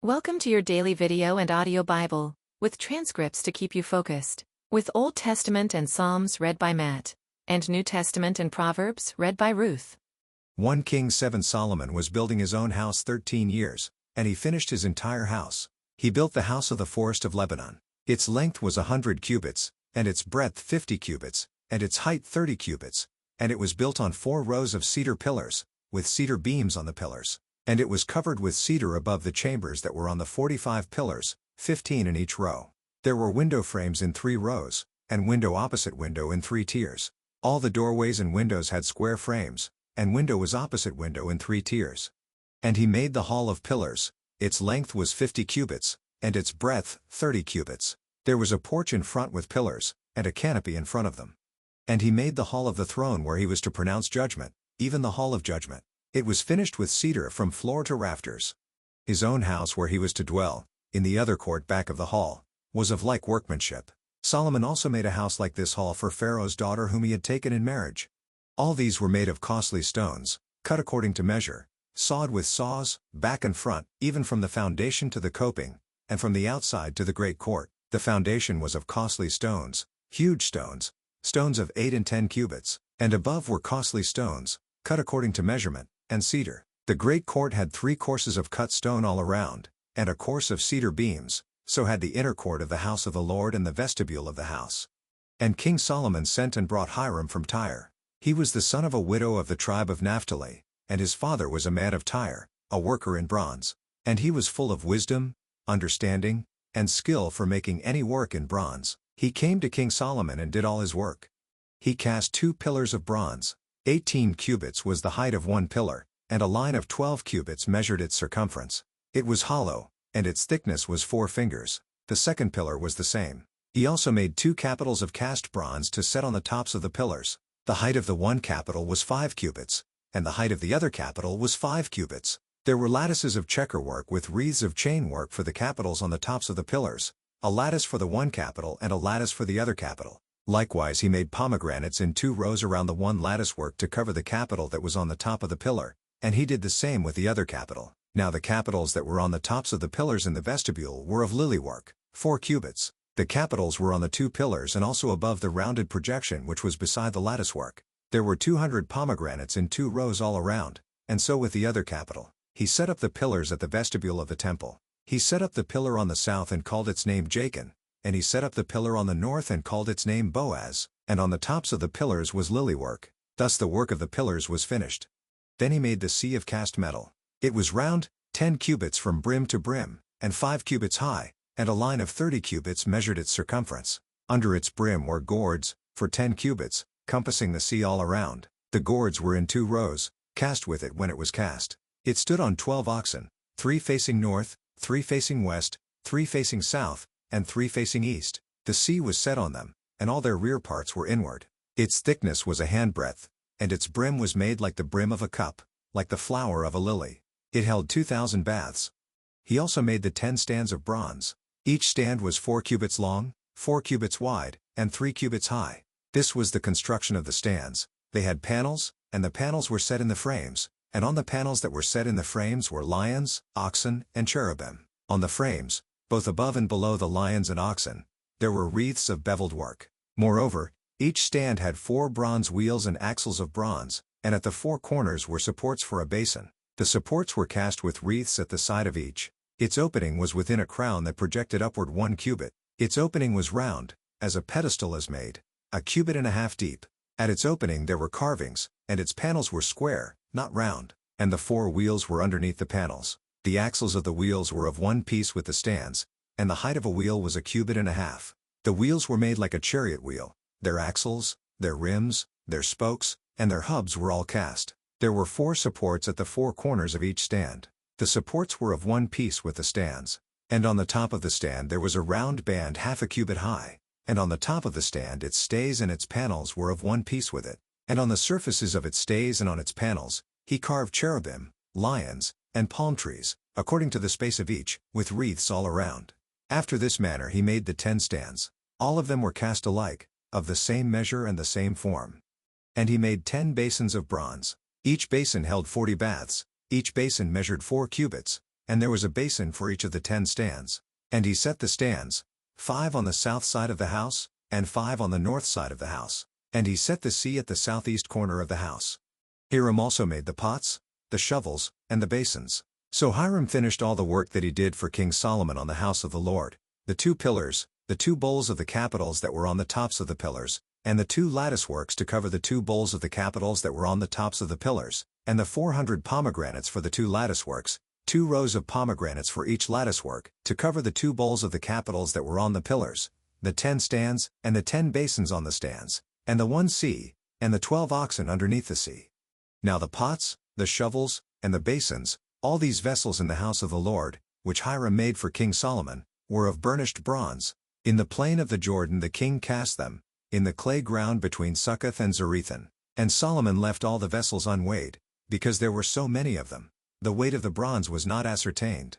Welcome to your daily video and audio Bible, with transcripts to keep you focused, with Old Testament and Psalms read by Matt, and New Testament and Proverbs read by Ruth. 1 Kings 7 Solomon was building his own house 13 years, and he finished his entire house. He built the house of the forest of Lebanon. Its length was 100 cubits, and its breadth 50 cubits, and its height 30 cubits, and it was built on 4 rows of cedar pillars, with cedar beams on the pillars. And it was covered with cedar above the chambers that were on the 45 pillars, 15 in each row. There were window frames in 3 rows, and window opposite window in 3 tiers. All the doorways and windows had square frames, and window was opposite window in 3 tiers. And he made the hall of pillars. Its length was 50 cubits, and its breadth 30 cubits. There was a porch in front with pillars, and a canopy in front of them. And he made the hall of the throne where he was to pronounce judgment, even the hall of judgment. It was finished with cedar from floor to rafters. His own house where he was to dwell, in the other court back of the hall, was of like workmanship. Solomon also made a house like this hall for Pharaoh's daughter whom he had taken in marriage. All these were made of costly stones, cut according to measure, sawed with saws, back and front, even from the foundation to the coping, and from the outside to the great court. The foundation was of costly stones, huge stones, stones of 8 and 10 cubits, and above were costly stones, cut according to measurement, and cedar. The great court had 3 courses of cut stone all around, and a course of cedar beams, so had the inner court of the house of the Lord and the vestibule of the house. And King Solomon sent and brought Hiram from Tyre. He was the son of a widow of the tribe of Naphtali, and his father was a man of Tyre, a worker in bronze. And he was full of wisdom, understanding, and skill for making any work in bronze. He came to King Solomon and did all his work. He cast 2 pillars of bronze. 18 cubits was the height of one pillar, and a line of 12 cubits measured its circumference. It was hollow, and its thickness was 4 fingers. The second pillar was the same. He also made 2 capitals of cast bronze to set on the tops of the pillars. The height of the one capital was 5 cubits, and the height of the other capital was 5 cubits. There were lattices of checkerwork with wreaths of chain work for the capitals on the tops of the pillars, a lattice for the one capital and a lattice for the other capital. Likewise he made pomegranates in 2 rows around the one lattice work to cover the capital that was on the top of the pillar, and he did the same with the other capital. Now the capitals that were on the tops of the pillars in the vestibule were of lily work, 4 cubits. The capitals were on the 2 pillars and also above the rounded projection which was beside the lattice work. There were 200 pomegranates in 2 rows all around, and so with the other capital. He set up the pillars at the vestibule of the temple. He set up the pillar on the south and called its name Jachin. And he set up the pillar on the north and called its name Boaz, and on the tops of the pillars was lily work. Thus the work of the pillars was finished. Then he made the sea of cast metal. It was round, 10 cubits from brim to brim, and 5 cubits high, and a line of 30 cubits measured its circumference. Under its brim were gourds, for 10 cubits, compassing the sea all around. The gourds were in 2 rows, cast with it when it was cast. It stood on 12 oxen, 3 facing north, 3 facing west, 3 facing south, and 3 facing east. The sea was set on them, and all their rear parts were inward. Its thickness was a handbreadth, and its brim was made like the brim of a cup, like the flower of a lily. It held 2,000 baths. He also made the 10 stands of bronze. Each stand was 4 cubits long, 4 cubits wide, and 3 cubits high. This was the construction of the stands. They had panels, and the panels were set in the frames, and on the panels that were set in the frames were lions, oxen, and cherubim. On the frames, both above and below the lions and oxen, there were wreaths of beveled work. Moreover, each stand had 4 bronze wheels and axles of bronze, and at the 4 corners were supports for a basin. The supports were cast with wreaths at the side of each. Its opening was within a crown that projected upward 1 cubit. Its opening was round, as a pedestal is made, 1.5 cubits deep. At its opening there were carvings, and its panels were square, not round, and the 4 wheels were underneath the panels. The axles of the wheels were of one piece with the stands, and the height of a wheel was 1.5 cubits. The wheels were made like a chariot wheel. Their axles, their rims, their spokes, and their hubs were all cast. There were 4 supports at the 4 corners of each stand. The supports were of one piece with the stands. And on the top of the stand there was a round band 1/2 cubit high, and on the top of the stand its stays and its panels were of one piece with it. And on the surfaces of its stays and on its panels, he carved cherubim, lions, and palm trees, according to the space of each, with wreaths all around. After this manner he made the 10 stands. All of them were cast alike, of the same measure and the same form. And he made 10 basins of bronze. Each basin held 40 baths. Each basin measured 4 cubits, and there was a basin for each of the 10 stands. And he set the stands, 5 on the south side of the house, and 5 on the north side of the house. And he set the sea at the southeast corner of the house. Hiram also made the pots, the shovels, and the basins. So Hiram finished all the work that he did for King Solomon on the house of the Lord, the 2 pillars, the 2 bowls of the capitals that were on the tops of the pillars, and the 2 lattice works to cover the 2 bowls of the capitals that were on the tops of the pillars, and the 400 pomegranates for the 2 lattice works, 2 rows of pomegranates for each lattice work, to cover the 2 bowls of the capitals that were on the pillars, the 10 stands, and the 10 basins on the stands, and the 1 sea, and the 12 oxen underneath the sea. Now the pots, the shovels, and the basins, all these vessels in the house of the Lord, which Hiram made for King Solomon, were of burnished bronze. In the plain of the Jordan the king cast them, in the clay ground between Succoth and Zarethan. And Solomon left all the vessels unweighed, because there were so many of them. The weight of the bronze was not ascertained.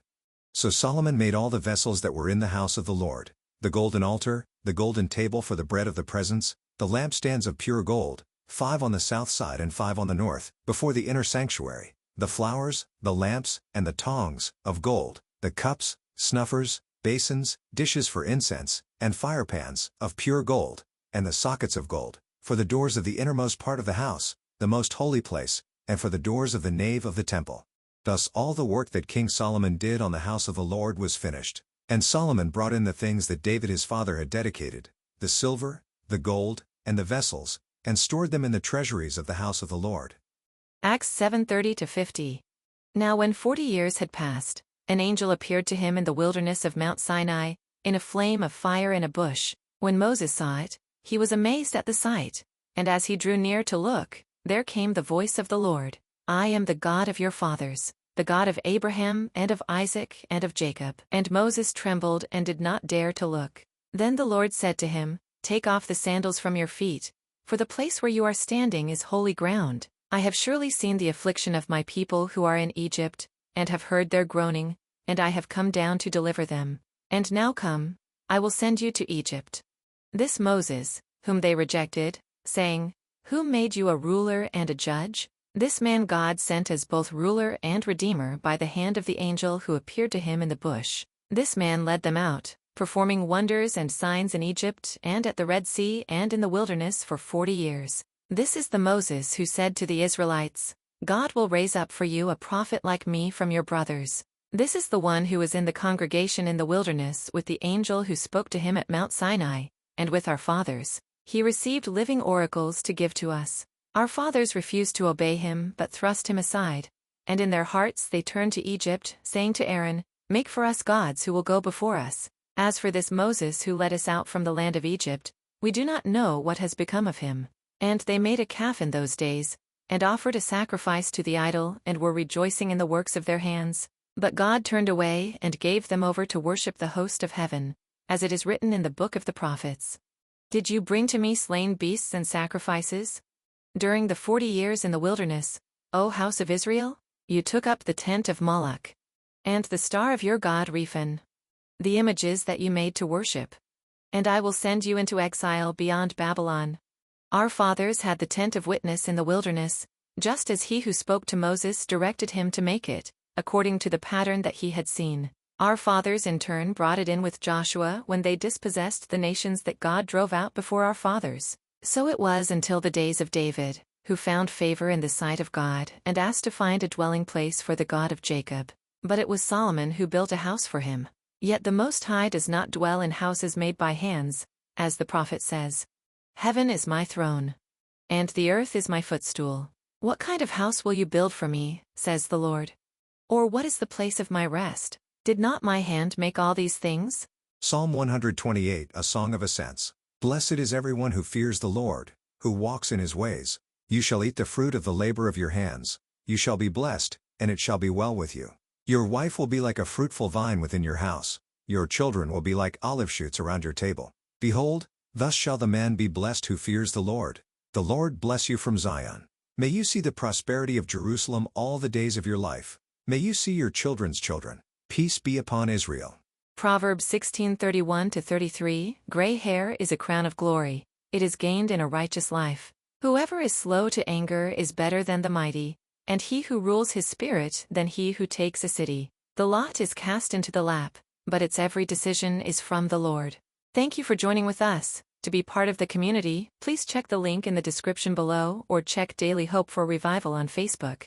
So Solomon made all the vessels that were in the house of the Lord, the golden altar, the golden table for the bread of the presence, the lampstands of pure gold, 5 on the south side and 5 on the north, before the inner sanctuary, the flowers, the lamps, and the tongs, of gold, the cups, snuffers, basins, dishes for incense, and firepans, of pure gold, and the sockets of gold, for the doors of the innermost part of the house, the most holy place, and for the doors of the nave of the temple. Thus all the work that King Solomon did on the house of the Lord was finished. And Solomon brought in the things that David his father had dedicated, the silver, the gold, and the vessels, and stored them in the treasuries of the house of the Lord. Acts 7:30-50. Now when 40 years had passed, an angel appeared to him in the wilderness of Mount Sinai, in a flame of fire in a bush. When Moses saw it, he was amazed at the sight, and as he drew near to look, there came the voice of the Lord, I am the God of your fathers, the God of Abraham and of Isaac and of Jacob. And Moses trembled and did not dare to look. Then the Lord said to him, Take off the sandals from your feet, for the place where you are standing is holy ground. I have surely seen the affliction of my people who are in Egypt, and have heard their groaning, and I have come down to deliver them. And now come, I will send you to Egypt. This Moses, whom they rejected, saying, Who made you a ruler and a judge? This man God sent as both ruler and redeemer by the hand of the angel who appeared to him in the bush. This man led them out, performing wonders and signs in Egypt and at the Red Sea and in the wilderness for 40 years. This is the Moses who said to the Israelites, God will raise up for you a prophet like me from your brothers. This is the one who was in the congregation in the wilderness with the angel who spoke to him at Mount Sinai, and with our fathers. He received living oracles to give to us. Our fathers refused to obey him but thrust him aside, and in their hearts they turned to Egypt, saying to Aaron, Make for us gods who will go before us. As for this Moses who led us out from the land of Egypt, we do not know what has become of him. And they made a calf in those days, and offered a sacrifice to the idol and were rejoicing in the works of their hands. But God turned away and gave them over to worship the host of heaven, as it is written in the book of the prophets. Did you bring to me slain beasts and sacrifices? During the 40 years in the wilderness, O house of Israel, you took up the tent of Moloch, and the star of your god Rephan, the images that you made to worship. And I will send you into exile beyond Babylon. Our fathers had the tent of witness in the wilderness, just as he who spoke to Moses directed him to make it, according to the pattern that he had seen. Our fathers in turn brought it in with Joshua when they dispossessed the nations that God drove out before our fathers. So it was until the days of David, who found favor in the sight of God and asked to find a dwelling place for the God of Jacob. But it was Solomon who built a house for him. Yet the Most High does not dwell in houses made by hands, as the prophet says. Heaven is my throne, and the earth is my footstool. What kind of house will you build for me, says the Lord? Or what is the place of my rest? Did not my hand make all these things? Psalm 128, a song of ascents. Blessed is everyone who fears the Lord, who walks in his ways. You shall eat the fruit of the labor of your hands. You shall be blessed, and it shall be well with you. Your wife will be like a fruitful vine within your house. Your children will be like olive shoots around your table. Behold, thus shall the man be blessed who fears the Lord. The Lord bless you from Zion. May you see the prosperity of Jerusalem all the days of your life. May you see your children's children. Peace be upon Israel. Proverbs 16:31-33. Gray hair is a crown of glory. It is gained in a righteous life. Whoever is slow to anger is better than the mighty, and he who rules his spirit than he who takes a city. The lot is cast into the lap, but its every decision is from the Lord. Thank you for joining with us. To be part of the community, please check the link in the description below or check Daily Hope for Revival on Facebook.